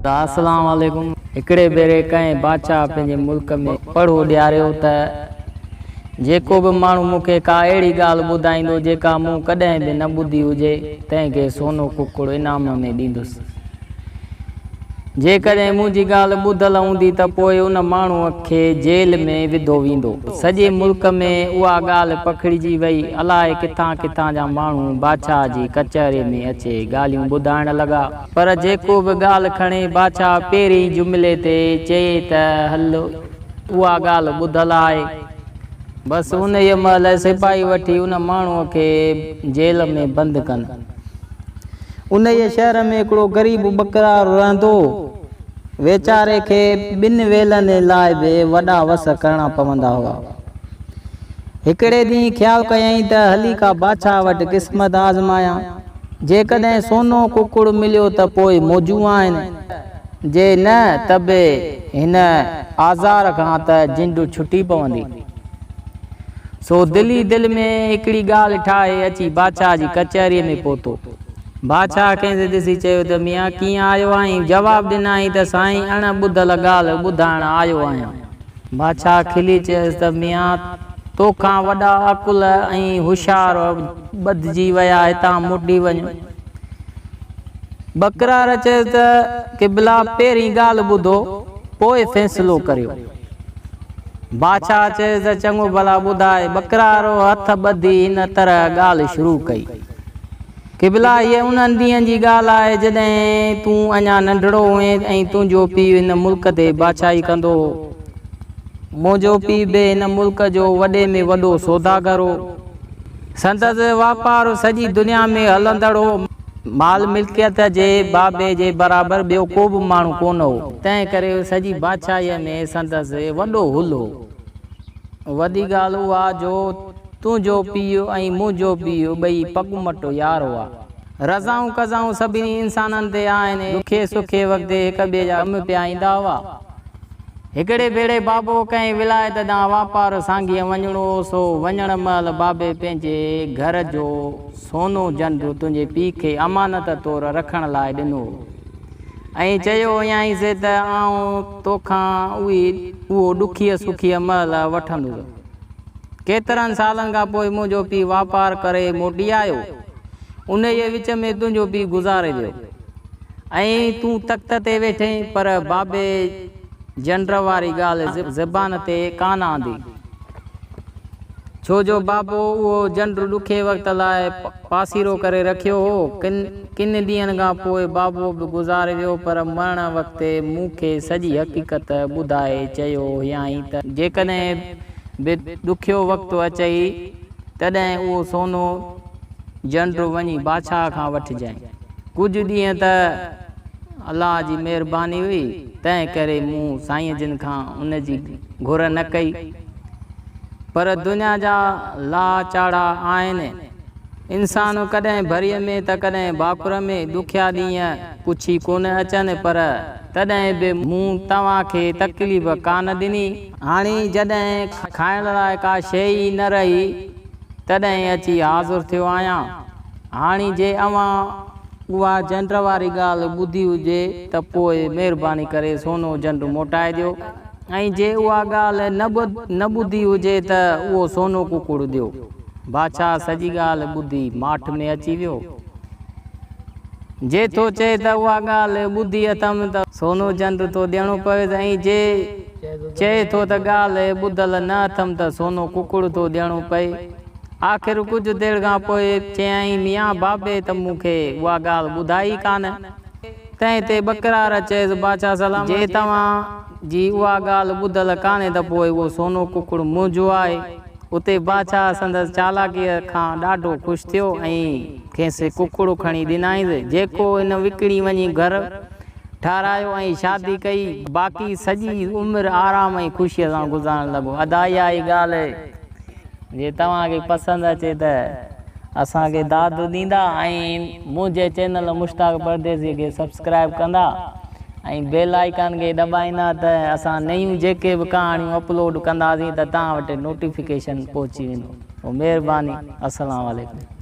अस्सलाम वालेकुम। हिकड़े भेरे कंहिं बादशाह पंहिंजे मुल्क में पढ़ो ॾियारियो त जेको बि माण्हू मूंखे का अहिड़ी ॻाल्हि ॿुधाईंदो जेका मूं कॾहिं बि न ॿुधी हुजे तंहिंखे सोनो कुकड़ इनाम में ॾींदुसि। जेकॾहिं मुंहिंजी ॻाल्हि ॿुधल हूंदी त पोइ उन माण्हूअ खे जेल में विधो वेंदो। सॼे मुल्क में उहा ॻाल्हि पखिड़िजी वई। अलाए किथां किथां जा माण्हू बादशाह जी कचहरी में अचे ॻाल्हियूं ॿुधाइण लॻा। पर जेको बि ॻाल्हि खणे बादशाह पहिरीं जुमिले ते चए त हल उहा ॻाल्हि ॿुधल आहे। बसि उन महिल सिपाही वठी उन माण्हूअ खे जेल में बंदि कनि। उन शहर में हिकिड़ो ग़रीब बकरार रहंदो। वेचारे खे ॿिनि वेलनि लाइ बि वॾा वस करणा पवंदा हुआ। हिकिड़े ॾींहुं ख़्यालु कयईं त हली का बादशाह वटि क़िस्मत आज़मायां। जेकॾहिं सोनो कुकड़ मिलियो त पोइ मौजूं आहिनि, जे न त बि हिन आज़ार खां त जिंद छुटी पवंदी। सो दिली दिलि में हिकिड़ी ॻाल्हि ठाहे अची बादशाह जी कचहरीअ में पहुतो। बादशाह कंहिंखे ॾिसी चयो त मियां कीअं आयो आहीं? जवाबु ॾिनई त साईं अण ॿुधल ॻाल्हि ॿुधाइण आयो आहियां। बादशाह खिली चयुसि त मियां तोखां वॾा अकुल ऐं होशियार ॿधिजी विया, हितां मोटी वञ। बकरार चयुसि त क़िबला पहिरीं ॻाल्हि ॿुधो पोइ फ़ैसिलो करियो। बादशाह चयुसि त चङो भला ॿुधाए। बकरारो हथ ॿधी हिन तरह ॻाल्हि शुरू कई। क़िबला हीअ उन्हनि ॾींहंनि जी ॻाल्हि आहे जॾहिं तूं अञा नंढड़ो हुएं ऐं तुंहिंजो पीउ हिन मुल्क ते बादशाही कंदो हो। मुंहिंजो पीउ बि हिन मुल्क जो वॾे में वॾो सौदागर हो। संदसि वापारु सॼी दुनिया में हलंदड़ हो। माल मिल्कियत जे बाबे जे बराबरि ॿियो को बि माण्हू कोन हो। तंहिं करे सॼी बादशाहीअ में संदसि वॾो हुल हो। वॾी ॻाल्हि उहा जो तुंहिंजो पीउ ऐं मुंहिंजो पीउ ॿई पगमटो यार हुआ। रज़ाऊं कज़ाऊं सभिनी इंसाननि ते आहिनि। दुखे सुखे वक़्तु हिक ॿिए जा कम पिया ईंदा हुआ। हिकिड़े भेरे बाबो कंहिं विलायत ॾांहुं वापारु सांघीअ वञिणो हो। सो वञण महिल बाबे पंहिंजे घर जो सोनो जंड तुंहिंजे पीउ खे अमानत तौरु रखण लाइ ॾिनो ऐं चयो हुयईंसि त आउं तोखां उहो ॾुखीअ सुखीअ महिल वठंदुसि। केतिरनि सालनि खां पोइ मुंहिंजो पीउ वापारु करे मोटी आयो। उन जे विच में तुंहिंजो पीउ गुज़ारे वियो ऐं तूं तख़्त ते वेठे, पर बाबे जंड वारी ॻाल्हि ज़बान ते कान आंदी। छो जो बाबो उहो जंड ॾुखे वक़्त लाइ पासीरो करे रखियो हो। किन ॾींहंनि खां पोइ बाबो बि गुज़ारे वियो, पर मरण वक़्तु मूंखे सॼी हक़ीक़त ॿुधाए चयो हुयईं त जेकॾहिं बि ॾुखियो वक़्तु अचई तॾहिं उहो सोनो जंड वञी बादशाह खां वठिजांइ। कुझु ॾींहं त अलाह जी महिरबानी हुई, तंहिं करे मूं साईं जिन खां उन जी घुर न कई। पर दुनिया जा लाचाड़ा आहिनि। इंसानु कॾहिं भरीअ में त कॾहिं भाकुर में। ॾुखिया ॾींहं पुछी कोन अचनि, पर तॾहिं बि मूं तव्हांखे तकलीफ़ कान ॾिनी। हाणे जॾहिं खाइण लाइ का शइ ई न रही तॾहिं अची हाज़ुर थियो आहियां। हाणे जे अव्हां उहा जंड वारी ॻाल्हि ॿुधी हुजे त पोइ महिरबानी करे सोनो जंड मोटाए ॾियो, ऐं जे उहा ॻाल्हि न ॿुधी हुजे त उहो सोनो कुकड़ ॾियो। बादशाह सॼी ॻाल्हि ॿुधी माठ में अची वियो। जे थो चए त उहा ॻाल्हि ॿुधी अथमि त सोनो जंड थो ॾियणो पवे, ऐं जे चए थो त ॻाल्हि ॿुधल न अथमि त सोनो कुकड़ थो ॾियणो पए। आख़िर कुझु देरि खां पोइ चयईं मियां बाबे त मूंखे उहा ॻाल्हि ॿुधाई कान। तंहिं ते बकरार चयुसि बादशाह सलाम, जे तव्हां जी उहा ॻाल्हि ॿुधल कान्हे त पोइ उहो सोनो कुकड़ मुंहिंजो आहे। उते बादशाह संदसि चालाकीअ खां ॾाढो ख़ुशि थियो ऐं खेसि कुकड़ खणी ॾिनईंसि, जेको हिन विकिणी वञी घर ठारायो ऐं शादी कई। बाक़ी सॼी उमिरि आराम ऐं ख़ुशीअ सां गुज़ारण लॻो। अदा इहा ई ॻाल्हि जे तव्हांखे पसंदि अचे त असांखे दाद ॾींदा ऐं मुंहिंजे चैनल मुश्ताक परदेसी खे सब्सक्राइब कंदा ऐं बेल आइकन खे दॿाईंदा त असां नयूं जेके बि कहाणियूं अपलोड कंदासीं त तव्हां वटि नोटिफिकेशन पहुची वेंदो। महिरबानी। अस्सलाम वालेकुम।